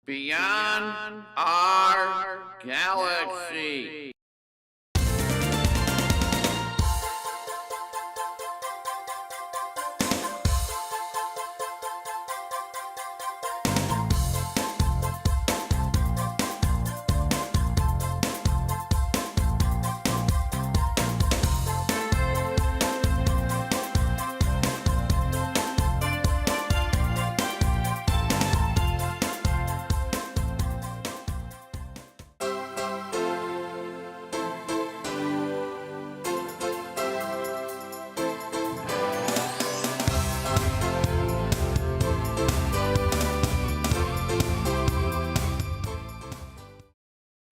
Beyond our galaxy.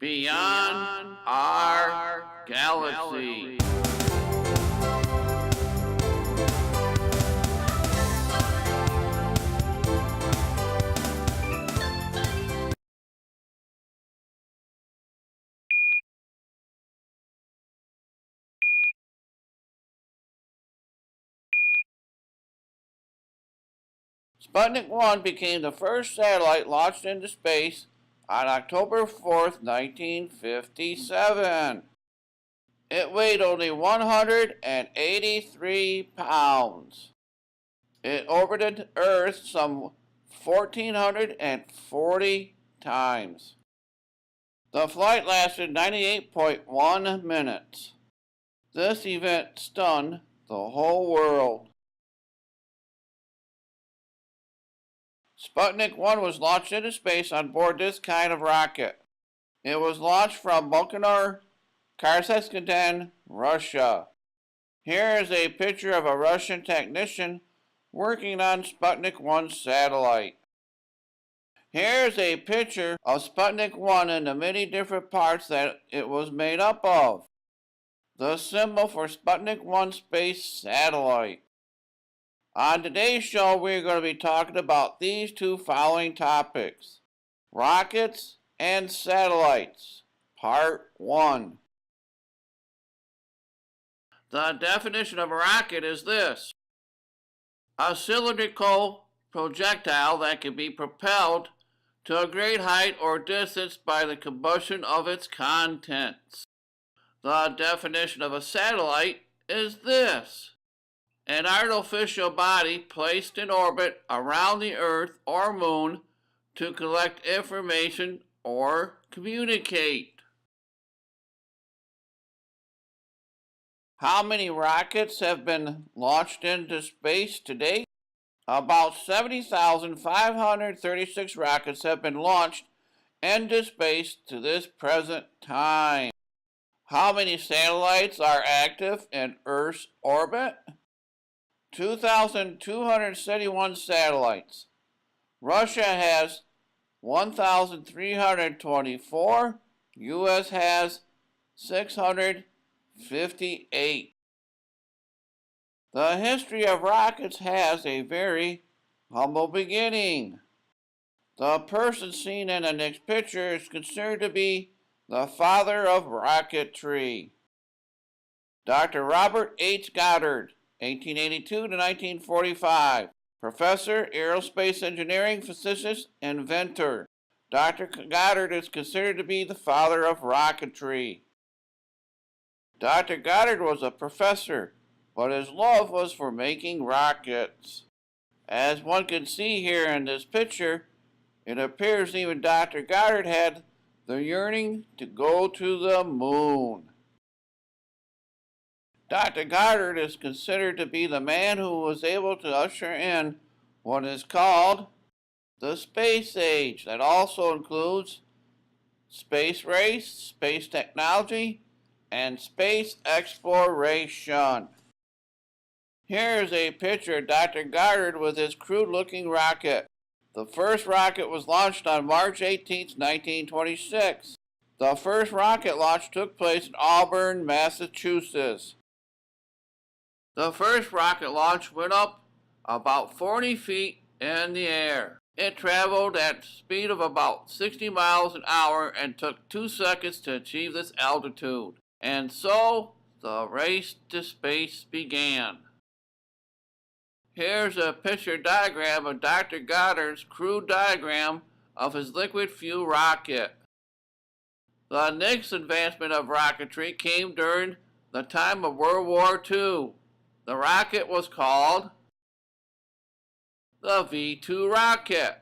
Beyond our galaxy. Sputnik 1 became the first satellite launched into space on October 4th, 1957. It weighed only 183 pounds. It orbited Earth some 1,440 times. The flight lasted 98.1 minutes. This event stunned the whole world. Sputnik 1 was launched into space on board this kind of rocket. It was launched from Baikonur, Kazakhstan, Russia. Here is a picture of a Russian technician working on Sputnik 1 satellite. Here is a picture of Sputnik 1 and the many different parts that it was made up of. The symbol for Sputnik 1 space satellite. On today's show, we're going to be talking about these two following topics: rockets and satellites, Part 1. The definition of a rocket is this: a cylindrical projectile that can be propelled to a great height or distance by the combustion of its contents. The definition of a satellite is this: an artificial body placed in orbit around the Earth or Moon to collect information or communicate. How many rockets have been launched into space to date? About 70,536 rockets have been launched into space to this present time. How many satellites are active in Earth's orbit? 2,271 satellites. Russia has 1,324. U.S. has 658. The history of rockets has a very humble beginning. The person seen in the next picture is considered to be the father of rocketry. Dr. Robert H. Goddard, 1882 to 1945. Professor, aerospace engineering, physicist, inventor. Dr. Goddard is considered to be the father of rocketry. Dr. Goddard was a professor, but his love was for making rockets. As one can see here in this picture, it appears even Dr. Goddard had the yearning to go to the moon. Dr. Goddard is considered to be the man who was able to usher in what is called the space age, that also includes space race, space technology, and space exploration. Here is a picture of Dr. Goddard with his crude-looking rocket. The first rocket was launched on March 18, 1926. The first rocket launch took place in Auburn, Massachusetts. The first rocket launch went up about 40 feet in the air. It traveled at a speed of about 60 miles an hour and took 2 seconds to achieve this altitude. And so, the race to space began. Here's a picture diagram of Dr. Goddard's crude diagram of his liquid fuel rocket. The next advancement of rocketry came during the time of World War II. The rocket was called the V-2 rocket.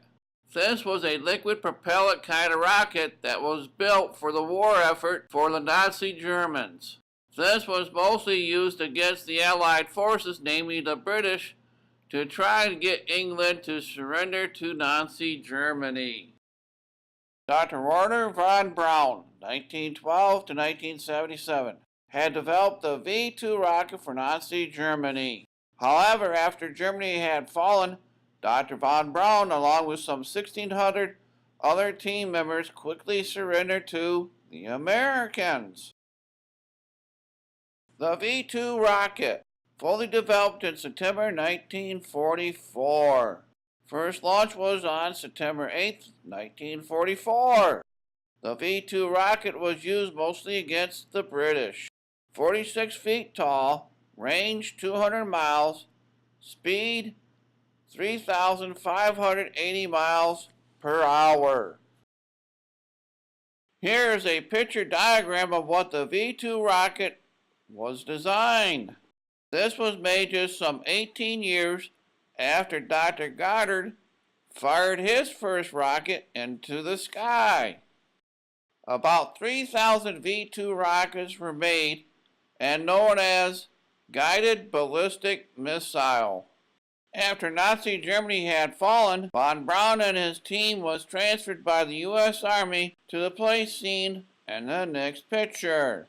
This was a liquid propellant kind of rocket that was built for the war effort for the Nazi Germans. This was mostly used against the Allied forces, namely the British, to try and get England to surrender to Nazi Germany. Dr. Werner von Braun, 1912 to 1977, had developed the V-2 rocket for Nazi Germany. However, after Germany had fallen, Dr. von Braun, along with some 1,600 other team members, quickly surrendered to the Americans. The V-2 rocket, fully developed in September 1944. First launch was on September 8, 1944. The V-2 rocket was used mostly against the British. 46 feet tall, range 200 miles, speed 3,580 miles per hour. Here is a picture diagram of what the V-2 rocket was designed. This was made just some 18 years after Dr. Goddard fired his first rocket into the sky. About 3,000 V-2 rockets were made and known as guided ballistic missile. After Nazi Germany had fallen, von Braun and his team was transferred by the U.S. Army to the place seen in the next picture.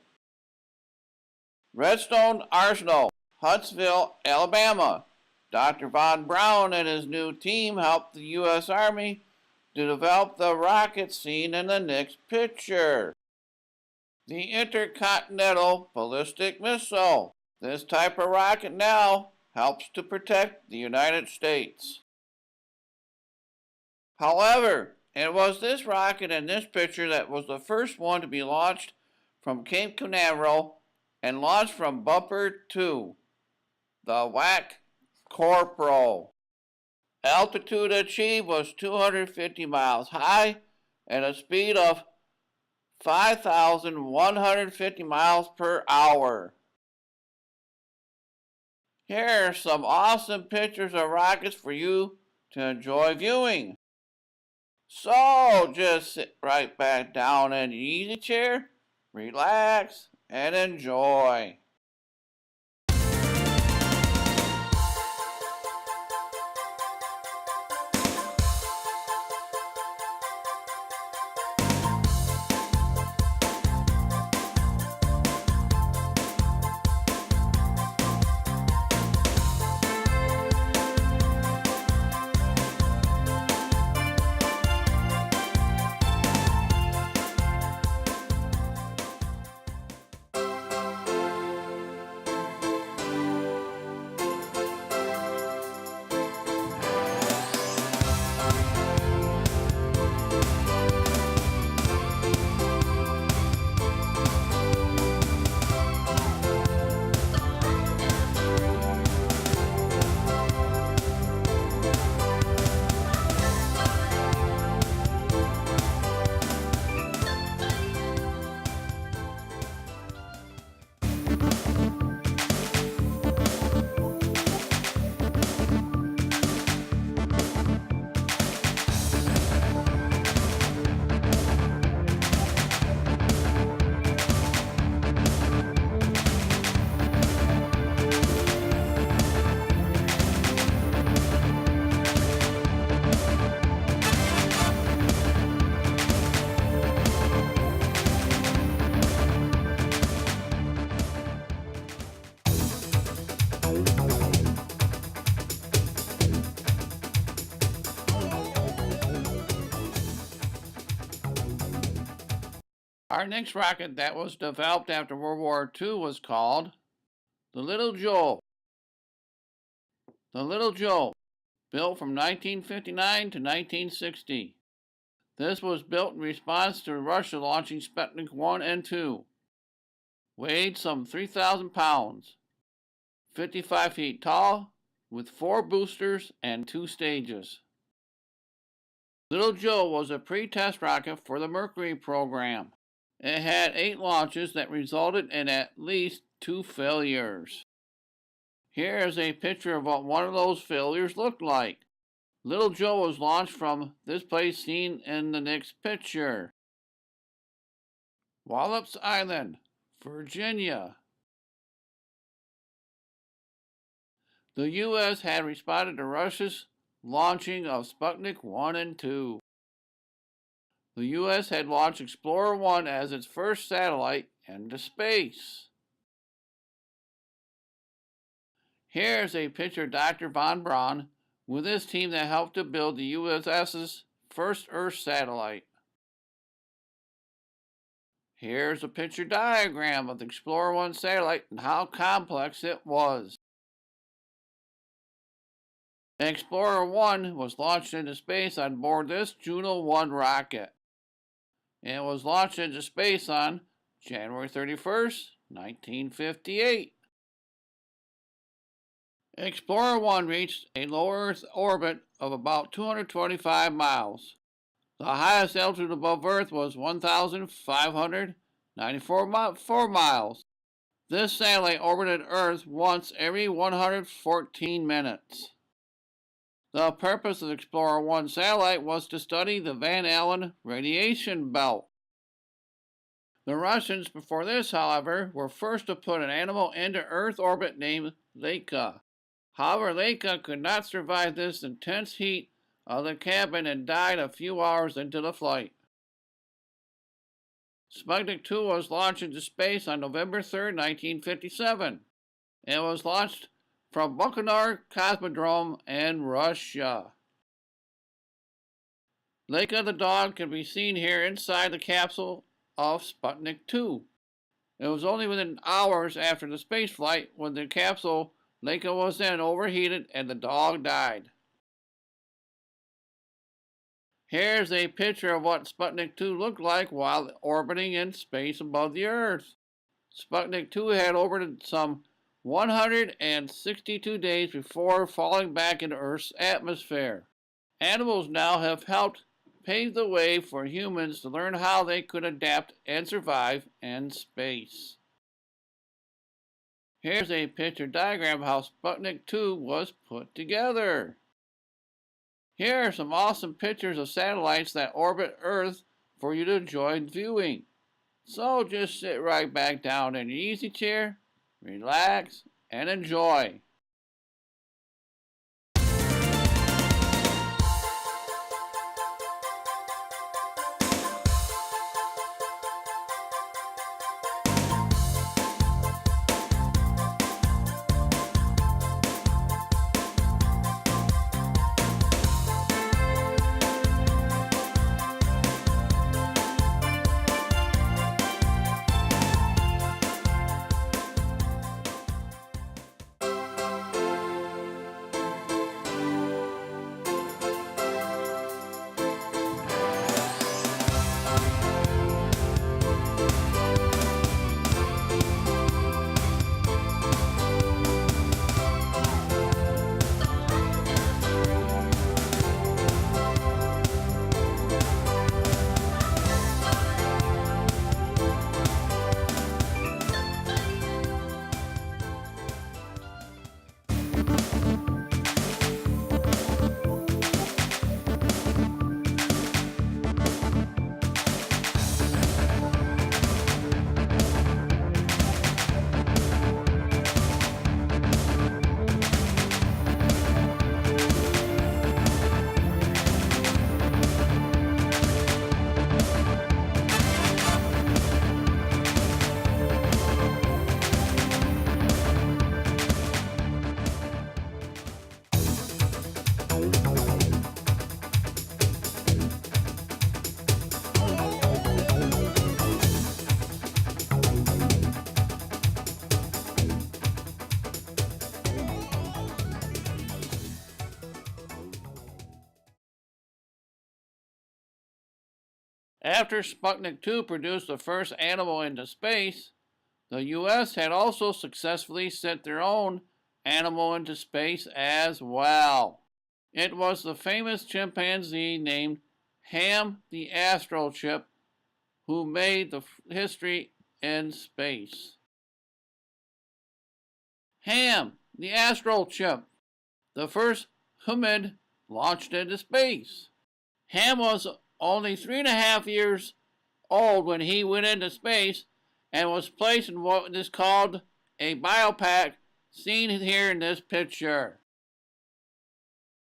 Redstone Arsenal, Huntsville, Alabama. Dr. von Braun and his new team helped the U.S. Army to develop the rocket seen in the next picture. The Intercontinental Ballistic Missile. This type of rocket now helps to protect the United States. However, it was this rocket in this picture that was the first one to be launched from Cape Canaveral and launched from Bumper 2, the WAC Corporal. Altitude achieved was 250 miles high and a speed of 5,150 miles per hour. Here are some awesome pictures of rockets for you to enjoy viewing. So just sit right back down in the easy chair, relax, and enjoy. Our next rocket that was developed after World War II was called the Little Joe. The Little Joe, built from 1959 to 1960. This was built in response to Russia launching Sputnik I and II. Weighed some 3,000 pounds. 55 feet tall, with 4 boosters and 2 stages. Little Joe was a pre-test rocket for the Mercury program. It had 8 launches that resulted in at least 2 failures. Here is a picture of what one of those failures looked like. Little Joe was launched from this place seen in the next picture. Wallops Island, Virginia. The U.S. had responded to Russia's launching of Sputnik 1 and 2. The U.S. had launched Explorer 1 as its first satellite into space. Here's a picture of Dr. von Braun with his team that helped to build the USS's first Earth satellite. Here's a picture diagram of the Explorer 1 satellite and how complex it was. Explorer 1 was launched into space on board this Juno 1 rocket. It was launched into space on January 31st, 1958. Explorer 1 reached a low Earth orbit of about 225 miles. The highest altitude above Earth was 1,594 miles. This satellite orbited Earth once every 114 minutes. The purpose of the Explorer 1 satellite was to study the Van Allen radiation belt. The Russians before this, however, were first to put an animal into Earth orbit named Laika. However, Laika could not survive this intense heat of the cabin and died a few hours into the flight. Sputnik II was launched into space on November 3, 1957. It was launched from Baikonur Cosmodrome in Russia. Laika the dog can be seen here inside the capsule of Sputnik II. It was only within hours after the spaceflight when the capsule Laika was then overheated and the dog died. Here's a picture of what Sputnik II looked like while orbiting in space above the Earth. Sputnik II had orbited some 162 days before falling back into Earth's atmosphere. Animals now have helped pave the way for humans to learn how they could adapt and survive in space. Here's a picture diagram of how Sputnik II was put together. Here are some awesome pictures of satellites that orbit Earth for you to enjoy viewing. So just sit right back down in your easy chair, relax, and enjoy. After Sputnik II produced the first animal into space, the U.S. had also successfully sent their own animal into space as well. It was the famous chimpanzee named Ham, the astro chip, who made the history in space. Ham, the astro chip, the first human launched into space. Ham was only 3.5 years old when he went into space and was placed in what is called a biopack, seen here in this picture.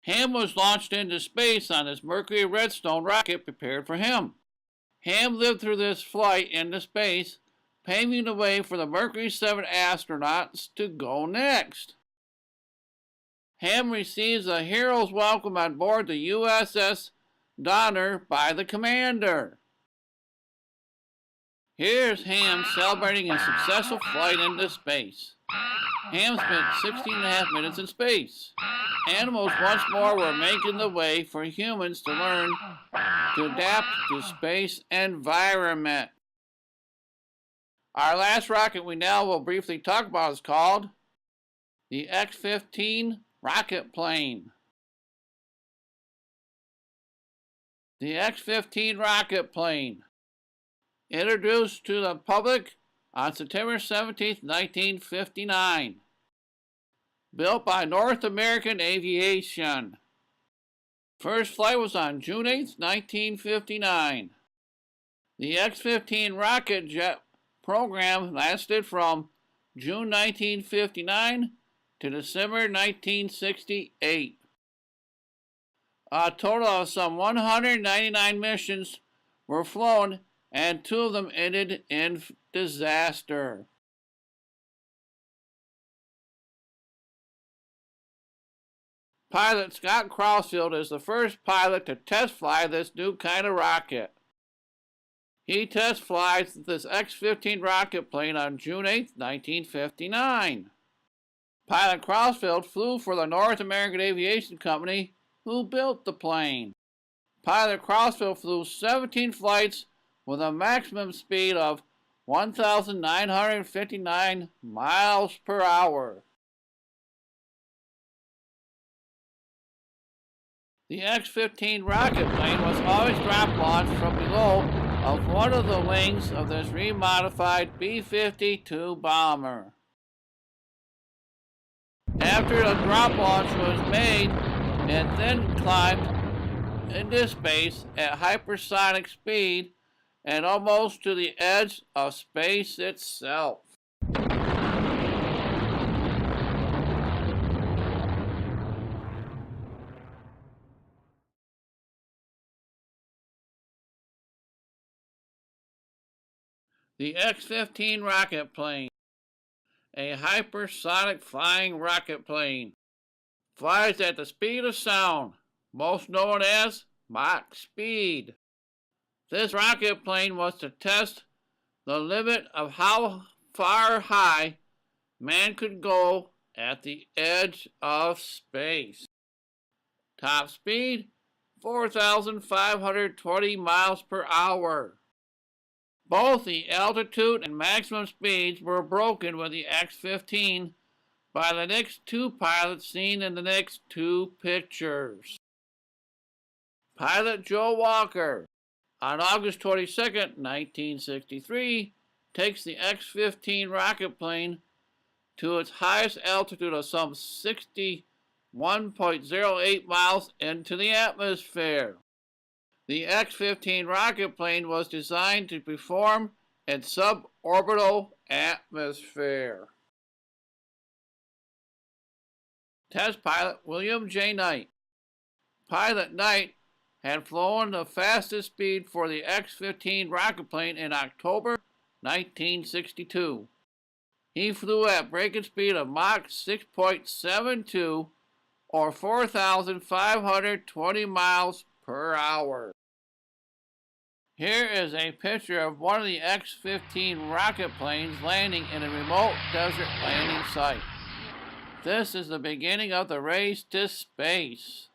Ham was launched into space on this Mercury Redstone rocket prepared for him. Ham lived through this flight into space, paving the way for the Mercury 7 astronauts to go next. Ham receives a hero's welcome on board the USS Donner by the commander. Here's Ham celebrating a successful flight into space. Ham spent 16.5 minutes in space. Animals once more were making the way for humans to learn to adapt to space environment. Our last rocket we now will briefly talk about is called the X15 Rocket plane. The X15 Rocket plane, introduced to the public on September 17, 1959. Built by North American Aviation. First flight was on June 8, 1959. The X-15 rocket jet program lasted from June 1959 to December 1968. A total of some 199 missions were flown, and 2 of them ended in disaster. Pilot Scott Crossfield is the first pilot to test fly this new kind of rocket. He test flies this X-15 rocket plane on June 8, 1959. Pilot Crossfield flew for the North American Aviation Company, who built the plane. Pilot Crossfield flew 17 flights with a maximum speed of 1,959 miles per hour. The X-15 rocket plane was always drop launched from below of one of the wings of this remodified B-52 bomber. After the drop launch was made, it then climbed into space at hypersonic speed and almost to the edge of space itself. The X-15 rocket plane, a hypersonic flying rocket plane, flies at the speed of sound, most known as Mach speed. This rocket plane was to test the limit of how far high man could go at the edge of space. Top speed, 4,520 miles per hour. Both the altitude and maximum speeds were broken with the X-15 by the next 2 pilots seen in the next 2 pictures. Pilot Joe Walker, on August 22, 1963, takes the X-15 rocket plane to its highest altitude of some 61.08 miles into the atmosphere. The X-15 rocket plane was designed to perform in suborbital atmosphere. Test pilot William J. Knight. Pilot Knight had flown the fastest speed for the X-15 rocket plane in October 1962. He flew at breaking speed of Mach 6.72 or 4,520 miles per hour. Here is a picture of one of the X-15 rocket planes landing in a remote desert landing site. This is the beginning of the race to space.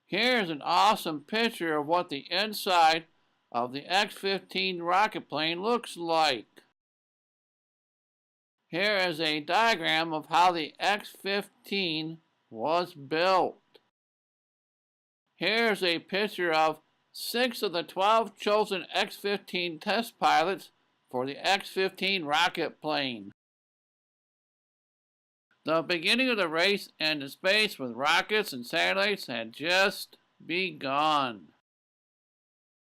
Here's an awesome picture of what the inside of the X-15 rocket plane looks like. Here is a diagram of how the X-15 was built. Here's a picture of 6 of the 12 chosen X-15 test pilots for the X-15 rocket plane. The beginning of the race into space with rockets and satellites had just begun.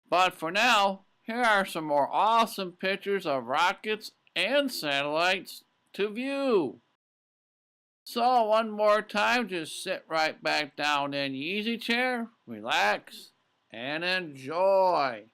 But for now, here are some more awesome pictures of rockets and satellites to view. So one more time, just sit right back down in the easy chair, relax, and enjoy.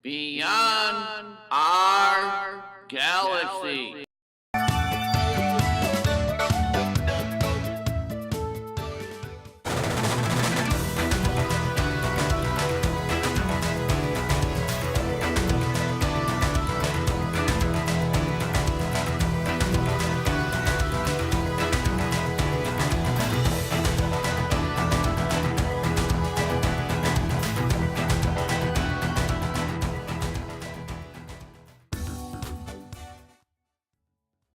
Beyond our galaxy.